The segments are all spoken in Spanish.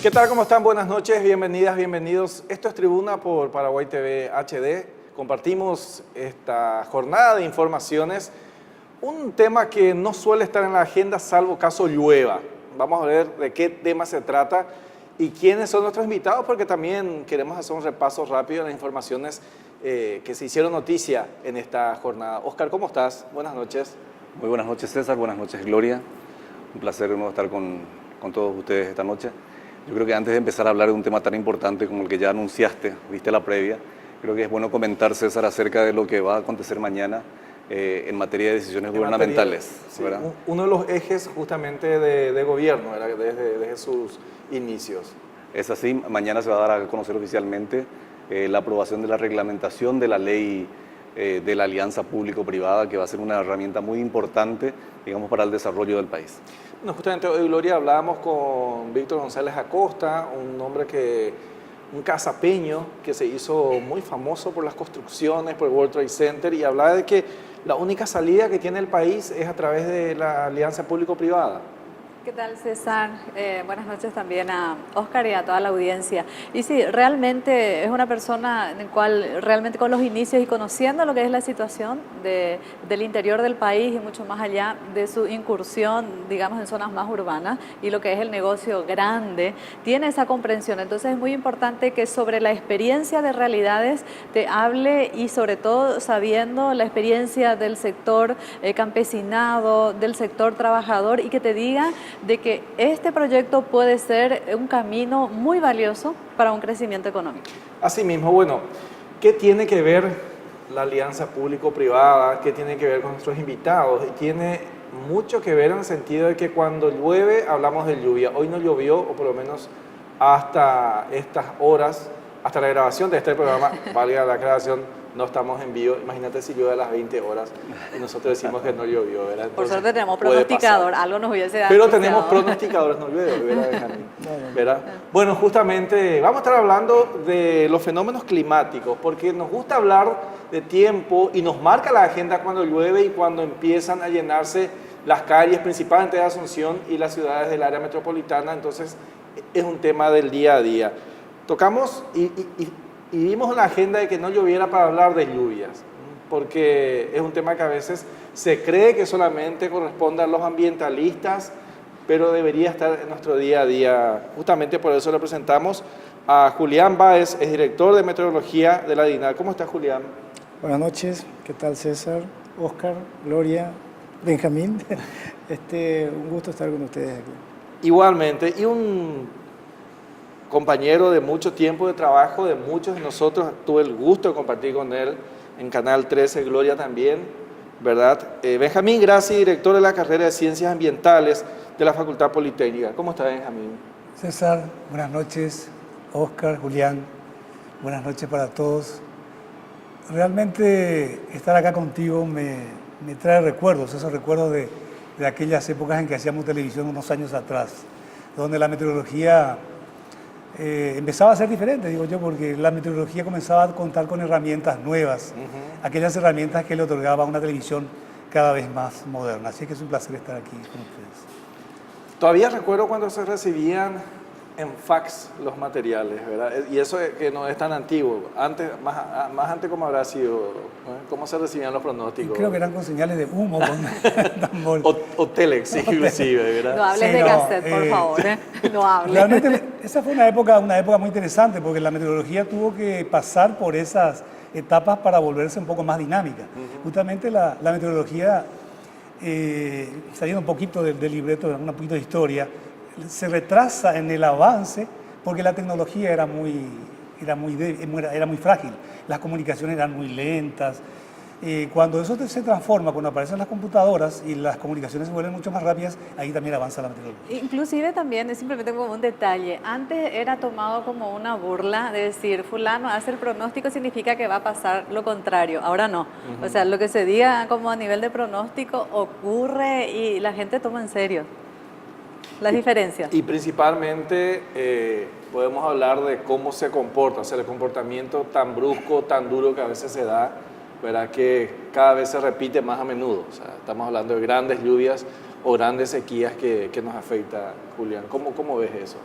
¿Qué tal? ¿Cómo están? Buenas noches, bienvenidas, bienvenidos. Esto es Tribuna por Paraguay TV HD. Compartimos esta jornada de informaciones. Un tema que no suele estar en la agenda salvo caso llueva. Vamos a ver de qué tema se trata y quiénes son nuestros invitados, porque también queremos hacer un repaso rápido de las informaciones que se hicieron noticia en esta jornada. Oscar, ¿cómo estás? Buenas noches. Muy buenas noches, César. Buenas noches, Gloria. Un placer estar con todos ustedes esta noche. Yo creo que antes de empezar a hablar de un tema tan importante como el que ya anunciaste, viste la previa, creo que es bueno comentar, César, acerca de lo que va a acontecer mañana en materia de decisiones gubernamentales. Sí, uno de los ejes justamente de gobierno, ¿verdad? Desde sus inicios. Es así, mañana se va a dar a conocer oficialmente la aprobación de la reglamentación de la ley de la alianza público-privada, que va a ser una herramienta muy importante, digamos, para el desarrollo del país. Bueno, justamente hoy, Gloria, hablábamos con Víctor González Acosta, un casapeño que se hizo muy famoso por las construcciones, por el World Trade Center, y hablaba de que la única salida que tiene el país es a través de la alianza público-privada. ¿Qué tal, César? Buenas noches también a Oscar y a toda la audiencia. Y sí, realmente es una persona en la cual realmente con los inicios y conociendo lo que es la situación del interior del país y mucho más allá de su incursión, digamos, en zonas más urbanas y lo que es el negocio grande, tiene esa comprensión. Entonces es muy importante que sobre la experiencia de realidades te hable y sobre todo sabiendo la experiencia del sector campesinado, del sector trabajador y que te diga de que este proyecto puede ser un camino muy valioso para un crecimiento económico. Asimismo, bueno, ¿qué tiene que ver la alianza público-privada? ¿Qué tiene que ver con nuestros invitados? Y tiene mucho que ver en el sentido de que cuando llueve hablamos de lluvia. Hoy no llovió, o por lo menos hasta estas horas, hasta la grabación de este programa, valga la aclaración, no estamos en vivo. Imagínate si llueve a las 20 horas y nosotros decimos que no llovió, ¿verdad? Entonces, por suerte tenemos pronosticador, algo nos hubiese dado. Pero tenemos pronosticadores, no llueve, ¿verdad? ¿Verdad? Bueno, justamente vamos a estar hablando de los fenómenos climáticos, porque nos gusta hablar de tiempo y nos marca la agenda cuando llueve y cuando empiezan a llenarse las calles, principalmente de Asunción y las ciudades del área metropolitana. Entonces, es un tema del día a día. Tocamos y vimos la agenda de que no lloviera para hablar de lluvias, porque es un tema que a veces se cree que solamente corresponde a los ambientalistas, pero debería estar en nuestro día a día. Justamente por eso le presentamos a Julián Báez, es director de meteorología de la DINAL. ¿Cómo está, Julián? Buenas noches, ¿qué tal, César, Oscar, Gloria, Benjamín? Un gusto estar con ustedes aquí. Igualmente, y un compañero de mucho tiempo de trabajo, de muchos de nosotros, tuve el gusto de compartir con él en Canal 13, Gloria también, ¿verdad? Benjamín Grassi, director de la carrera de Ciencias Ambientales de la Facultad Politécnica. ¿Cómo está, Benjamín? César, buenas noches. Oscar, Julián, buenas noches para todos. Realmente estar acá contigo me trae recuerdos, esos recuerdos de aquellas épocas en que hacíamos televisión unos años atrás, donde la meteorología empezaba a ser diferente, digo yo, porque la meteorología comenzaba a contar con herramientas nuevas, aquellas herramientas que le otorgaba una televisión cada vez más moderna. Así que es un placer estar aquí con ustedes. Todavía recuerdo cuando se recibían en fax los materiales, ¿verdad? Y eso que no es tan antiguo. Antes, más antes, ¿cómo habrá sido? ¿Cómo se recibían los pronósticos? Y creo que eran con señales de humo, con tambor. O telex, inclusive, ¿verdad? No hables de cassette, por favor, no hables. Realmente esa fue una época muy interesante, porque la meteorología tuvo que pasar por esas etapas para volverse un poco más dinámica. Justamente la meteorología, saliendo un poquito del libreto, un poquito de historia, se retrasa en el avance porque la tecnología era muy frágil, las comunicaciones eran muy lentas. Cuando eso se transforma, cuando aparecen las computadoras y las comunicaciones se vuelven mucho más rápidas, ahí también avanza la meteorología. Inclusive también, es simplemente como un detalle, antes era tomado como una burla de decir, fulano hace el pronóstico significa que va a pasar lo contrario, ahora no. O sea, lo que se diga como a nivel de pronóstico ocurre y la gente toma en serio las diferencias. Y principalmente podemos hablar de cómo se comporta, o sea, el comportamiento tan brusco, tan duro que a veces se da, ¿verdad? Que cada vez se repite más a menudo. O sea, estamos hablando de grandes lluvias o grandes sequías que nos afecta, Julián. ¿Cómo ves eso?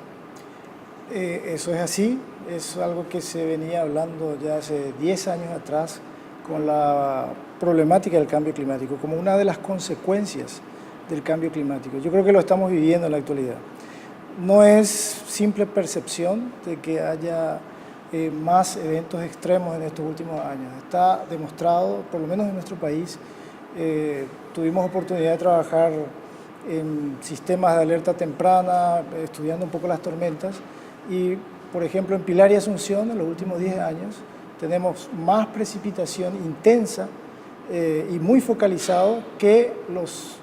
Eso es así, es algo que se venía hablando ya hace 10 años atrás con la problemática del cambio climático, como una de las consecuencias del cambio climático. Yo creo que lo estamos viviendo en la actualidad. No es simple percepción de que haya más eventos extremos en estos últimos años. Está demostrado, por lo menos en nuestro país, tuvimos oportunidad de trabajar en sistemas de alerta temprana, estudiando un poco las tormentas, y por ejemplo en Pilar y Asunción en los últimos 10 años tenemos más precipitación intensa y muy focalizado que los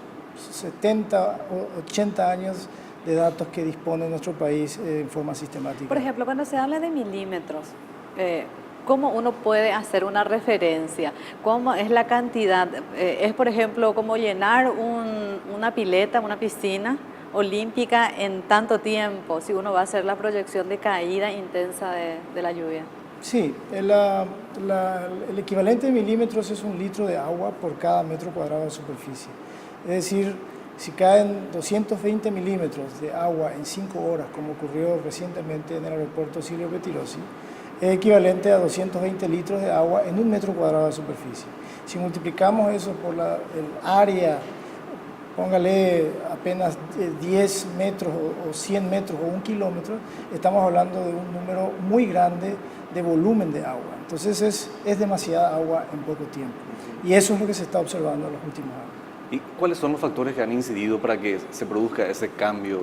70 o 80 años de datos que dispone nuestro país en forma sistemática. Por ejemplo, cuando se habla de milímetros, ¿cómo uno puede hacer una referencia? ¿Cómo es la cantidad? Es, por ejemplo, como llenar una pileta, una piscina olímpica en tanto tiempo, si uno va a hacer la proyección de caída intensa de la lluvia. Sí, el equivalente de milímetros es 1 litro de agua por cada metro cuadrado de superficie. Es decir, si caen 220 milímetros de agua en 5 horas, como ocurrió recientemente en el aeropuerto Silvio Pettirossi, es equivalente a 220 litros de agua en 1 metro cuadrado de superficie. Si multiplicamos eso por el área, póngale apenas 10 metros o 100 metros o 1 kilómetro, estamos hablando de un número muy grande de volumen de agua. Entonces es demasiada agua en poco tiempo. Y eso es lo que se está observando en los últimos años. ¿Y cuáles son los factores que han incidido para que se produzca ese cambio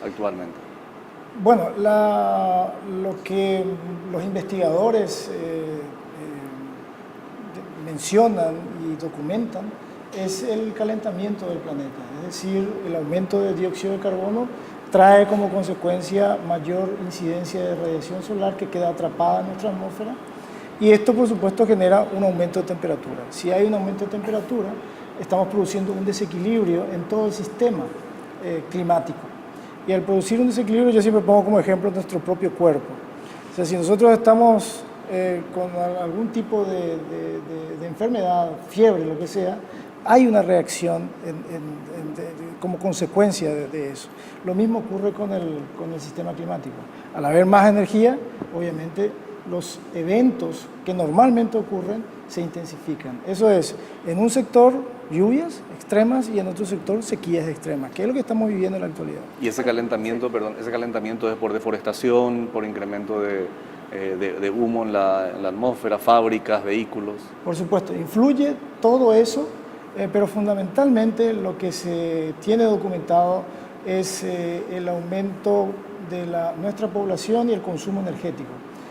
actualmente? Bueno, lo que los investigadores mencionan y documentan es el calentamiento del planeta, es decir, el aumento de dióxido de carbono trae como consecuencia mayor incidencia de radiación solar que queda atrapada en nuestra atmósfera, y esto por supuesto genera un aumento de temperatura. Si hay un aumento de temperatura, estamos produciendo un desequilibrio en todo el sistema climático. Y al producir un desequilibrio, yo siempre pongo como ejemplo nuestro propio cuerpo. O sea, si nosotros estamos con algún tipo de enfermedad, fiebre, lo que sea, hay una reacción como consecuencia de eso. Lo mismo ocurre con el sistema climático. Al haber más energía, obviamente los eventos que normalmente ocurren se intensifican. Eso es, en un sector lluvias extremas y en otro sector sequías extremas, que es lo que estamos viviendo en la actualidad. Y ese calentamiento, perdón, ese calentamiento es por deforestación, por incremento de humo en la atmósfera, fábricas, vehículos. Por supuesto, influye todo eso, pero fundamentalmente lo que se tiene documentado es el aumento de nuestra población y el consumo energético.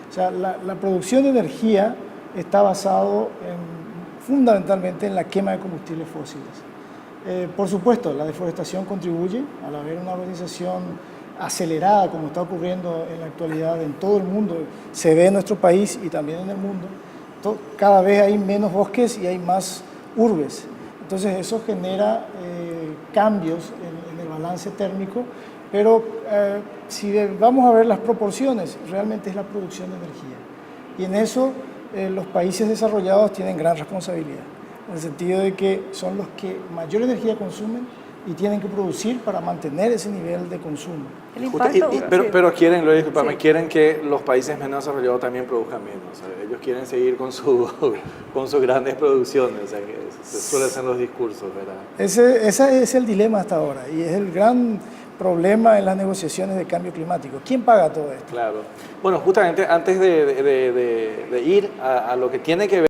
O sea, la producción de energía está basado fundamentalmente en la quema de combustibles fósiles. Por supuesto, la deforestación contribuye. Al haber una urbanización acelerada, como está ocurriendo en la actualidad en todo el mundo, se ve en nuestro país y también en el mundo, cada vez hay menos bosques y hay más urbes. Entonces eso genera cambios en el balance térmico, pero si vamos a ver las proporciones, realmente es la producción de energía. Y en eso los países desarrollados tienen gran responsabilidad, en el sentido de que son los que mayor energía consumen y tienen que producir para mantener ese nivel de consumo. El impacto, pero quieren, lo disculpame, sí, quieren que los países menos desarrollados también produzcan menos. O sea, ellos quieren seguir con sus grandes producciones, o sea, que suelen ser los discursos, ¿verdad? Ese es el dilema hasta ahora y es el gran problema en las negociaciones de cambio climático. ¿Quién paga todo esto? Claro. Bueno, justamente antes de ir a lo que tiene que ver